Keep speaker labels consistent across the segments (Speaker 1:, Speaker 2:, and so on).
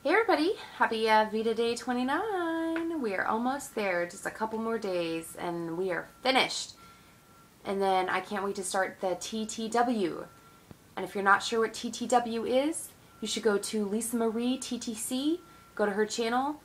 Speaker 1: Hey everybody, happy VEDA Day 29. We are almost there, just a couple more days and we are finished. And then I can't wait to start the TTW. And if you're not sure what TTW is, you should go to Lisa Marie TTC, go to her channel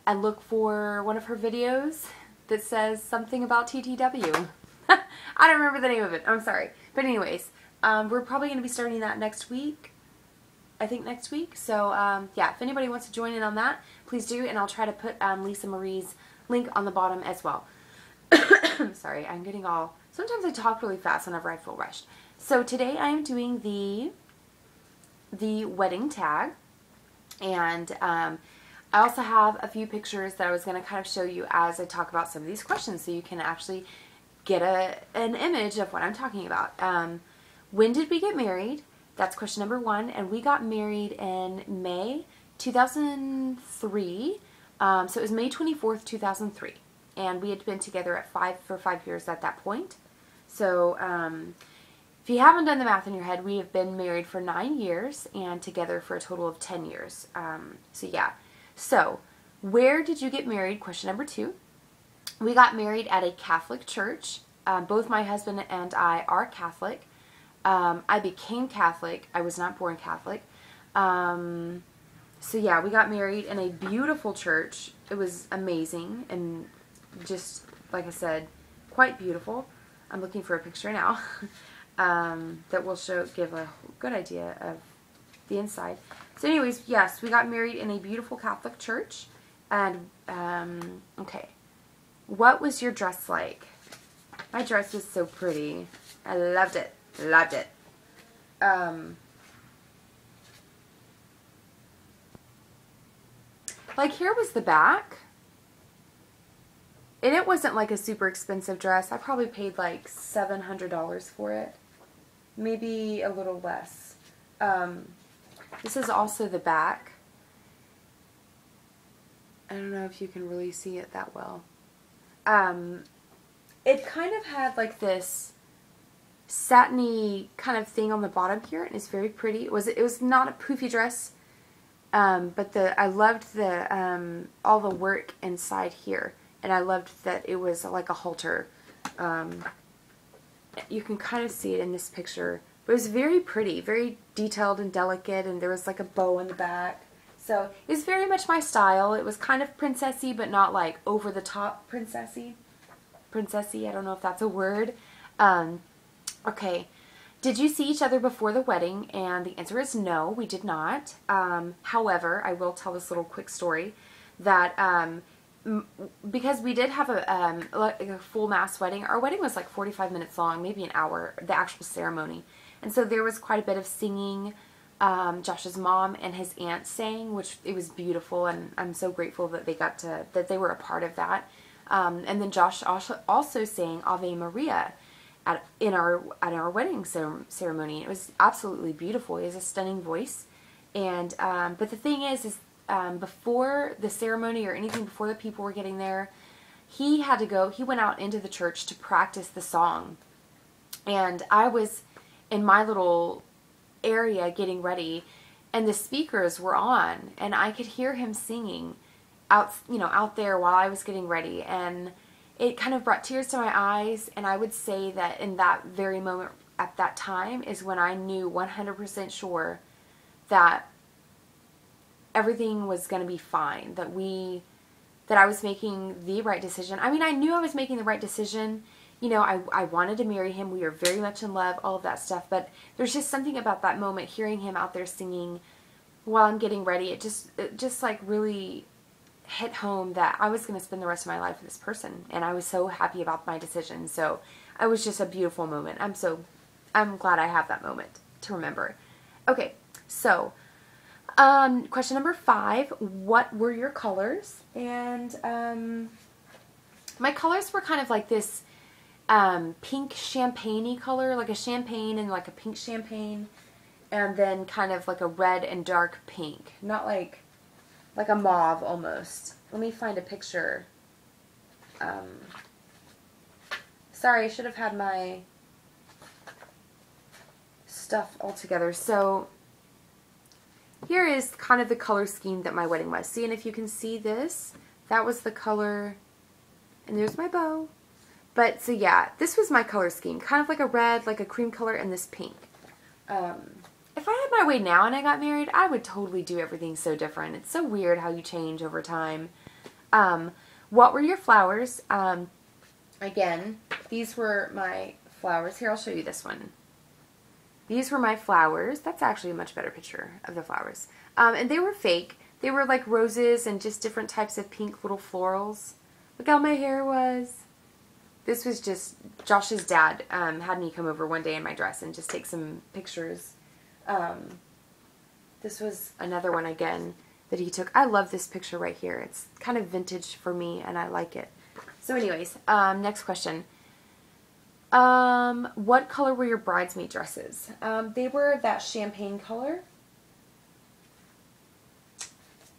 Speaker 1: and look for one of her videos that says something about TTW. I don't remember the name of it, I'm sorry. But anyways, we're probably going to be starting that next week. I think next week. So, yeah, if anybody wants to join in on that, please do. And I'll try to put Lisa Marie's link on the bottom as well. Sorry, I'm getting all... Sometimes I talk really fast whenever I feel rushed. So today I am doing the wedding tag. And I also have a few pictures that I was going to kind of show you as I talk about some of these questions. So you can actually get an image of what I'm talking about. When did we get married? That's question number 1, and we got married in May 2003, so it was May 24th, 2003, and we had been together for 5 years at that point. So if you haven't done the math in your head, we have been married for 9 years and together for a total of 10 years. So yeah, so where did you get married? Question number 2. We got married at a Catholic church. Both my husband and I are Catholic. I became Catholic. I was not born Catholic. So yeah, we got married in a beautiful church. It was amazing and just, like I said, quite beautiful. I'm looking for a picture now that will give a good idea of the inside. So anyways, yes, we got married in a beautiful Catholic church. And, okay, what was your dress like? My dress was so pretty. I loved it. Loved it. Like here was the back. And it wasn't like a super expensive dress. I probably paid like $700 for it. Maybe a little less. This is also the back. I don't know if you can really see it that well. It kind of had like this satiny kind of thing on the bottom here, and it's very pretty. It was not a poofy dress, but I loved all the work inside here, and I loved that it was like a halter. You can kind of see it in this picture, but it was very pretty, very detailed and delicate, and there was like a bow in the back. So it was very much my style. It was kind of princessy, but not like over the top princessy. Princessy, I don't know if that's a word. Okay, did you see each other before the wedding? And the answer is no, we did not. However, I will tell this little quick story that because we did have a full mass wedding. Our wedding was like 45 minutes long, maybe an hour, the actual ceremony. And so there was quite a bit of singing. Josh's mom and his aunt sang, which it was beautiful, and I'm so grateful that that they were a part of that. And then Josh also sang Ave Maria at our wedding ceremony. It was absolutely beautiful. He has a stunning voice, and but the thing is before the ceremony or anything, before the people were getting there, he had to go. He went out into the church to practice the song, and I was in my little area getting ready, and the speakers were on, and I could hear him singing out there while I was getting ready, and it kind of brought tears to my eyes. And I would say that in that very moment at that time is when I knew 100% sure that everything was going to be fine, that I was making the right decision. I mean, I knew I was making the right decision. You know, I wanted to marry him. We were very much in love, all of that stuff. But there's just something about that moment, hearing him out there singing while I'm getting ready. It just like really hit home that I was going to spend the rest of my life with this person, and I was so happy about my decision. So it was just a beautiful moment. I'm glad I have that moment to remember. Okay, so question number 5, what were your colors? And my colors were kind of like this pink champagne-y color, like a champagne and like a pink champagne, and then kind of like a red and dark pink, not like a mauve almost. Let me find a picture. Sorry, I should have had my stuff all together. So here is kind of the color scheme that my wedding was. See, and if you can see this, that was the color, and there's my bow. But, so yeah, this was my color scheme. Kind of like a red, like a cream color, and this pink. If I had my way now and I got married, I would totally do everything so different. It's so weird how you change over time. What were your flowers? Again, these were my flowers. Here, I'll show you this one. These were my flowers. That's actually a much better picture of the flowers. And they were fake. They were like roses and just different types of pink little florals. Look how my hair was. This was just, Josh's dad had me come over one day in my dress and just take some pictures. This was another one again that he took. I love this picture right here. It's kind of vintage for me and I like it. So anyways, next question. What color were your bridesmaid dresses? They were that champagne color.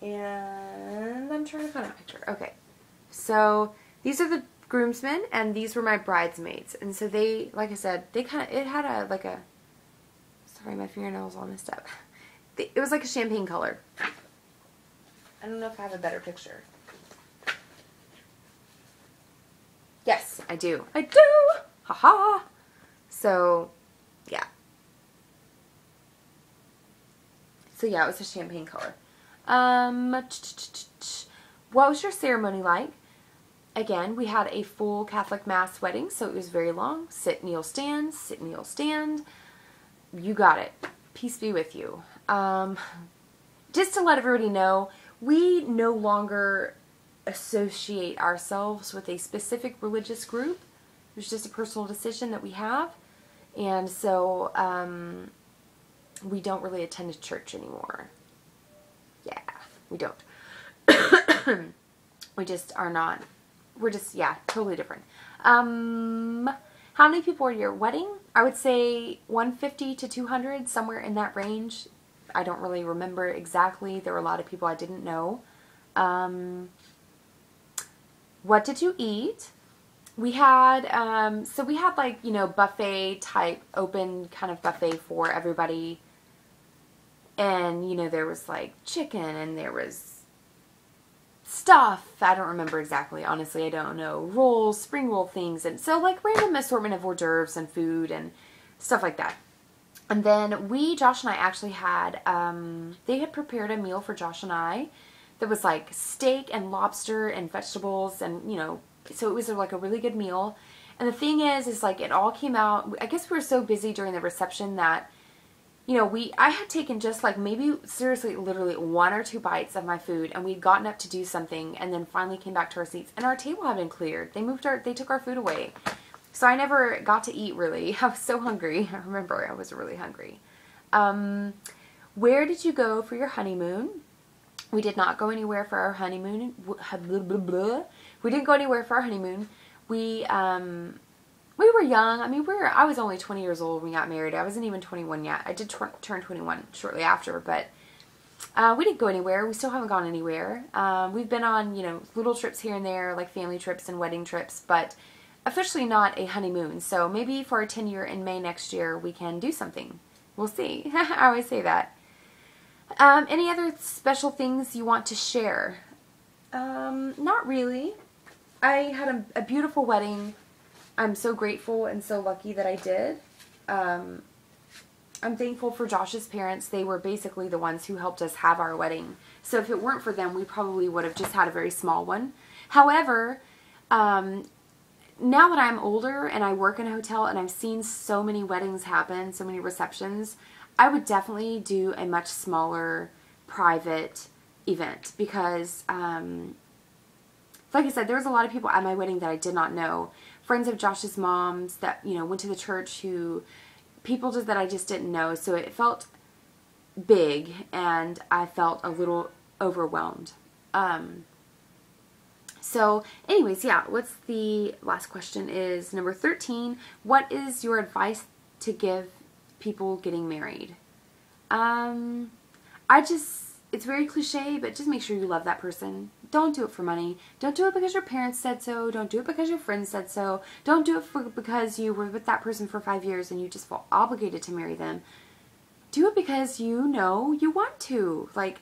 Speaker 1: And I'm trying to find a picture. Okay. So these are the groomsmen and these were my bridesmaids. And so they, like I said, they kind of, it had a, like a, sorry, my fingernails all messed up. It was like a champagne color. I don't know if I have a better picture. Yes, I do. I do! Haha! So, yeah. So, yeah, it was a champagne color. What was your ceremony like? Again, we had a full Catholic Mass wedding, so it was very long. Sit, kneel, stand. Sit, kneel, stand. You got it. Peace be with you. Just to let everybody know, we no longer associate ourselves with a specific religious group. It's just a personal decision that we have. And so, we don't really attend a church anymore. Yeah, we don't. We just are not. We're just, yeah, totally different. How many people were at your wedding? I would say 150 to 200, somewhere in that range. I don't really remember exactly. There were a lot of people I didn't know. What did you eat? We had, so we had like, you know, buffet type, open kind of buffet for everybody. And, you know, there was like chicken and there was stuff. I don't remember exactly. Honestly, I don't know. Rolls, spring roll things. And so like random assortment of hors d'oeuvres and food and stuff like that. And then Josh and I actually had, they had prepared a meal for Josh and I that was like steak and lobster and vegetables and, you know, so it was like a really good meal. And the thing is like it all came out, I guess we were so busy during the reception that, you know, I had taken just like maybe seriously literally 1 or 2 bites of my food and we'd gotten up to do something and then finally came back to our seats and our table had been cleared. They took our food away. So I never got to eat really. I was so hungry. I remember I was really hungry. Where did you go for your honeymoon? We did not go anywhere for our honeymoon. We didn't go anywhere for our honeymoon. We were young. I mean, I was only 20 years old when we got married. I wasn't even 21 yet. I did turn 21 shortly after, but we didn't go anywhere. We still haven't gone anywhere. We've been on, you know, little trips here and there, like family trips and wedding trips, but officially not a honeymoon. So maybe for our 10-year in May next year, we can do something. We'll see. I always say that. Any other special things you want to share? Not really. I had a beautiful wedding. I'm so grateful and so lucky that I did. I'm thankful for Josh's parents. They were basically the ones who helped us have our wedding. So if it weren't for them, we probably would have just had a very small one. However, now that I'm older and I work in a hotel and I've seen so many weddings happen, so many receptions, I would definitely do a much smaller private event because, like I said, there was a lot of people at my wedding that I did not know. Friends of Josh's moms that, you know, went to the church people that I just didn't know. So it felt big and I felt a little overwhelmed. So anyways, yeah, what's the last question is number 13. What is your advice to give people getting married? It's very cliche, but just make sure you love that person. Don't do it for money. Don't do it because your parents said so. Don't do it because your friends said so. Don't do it because you were with that person for 5 years and you just felt obligated to marry them. do it because you know you want to. Like,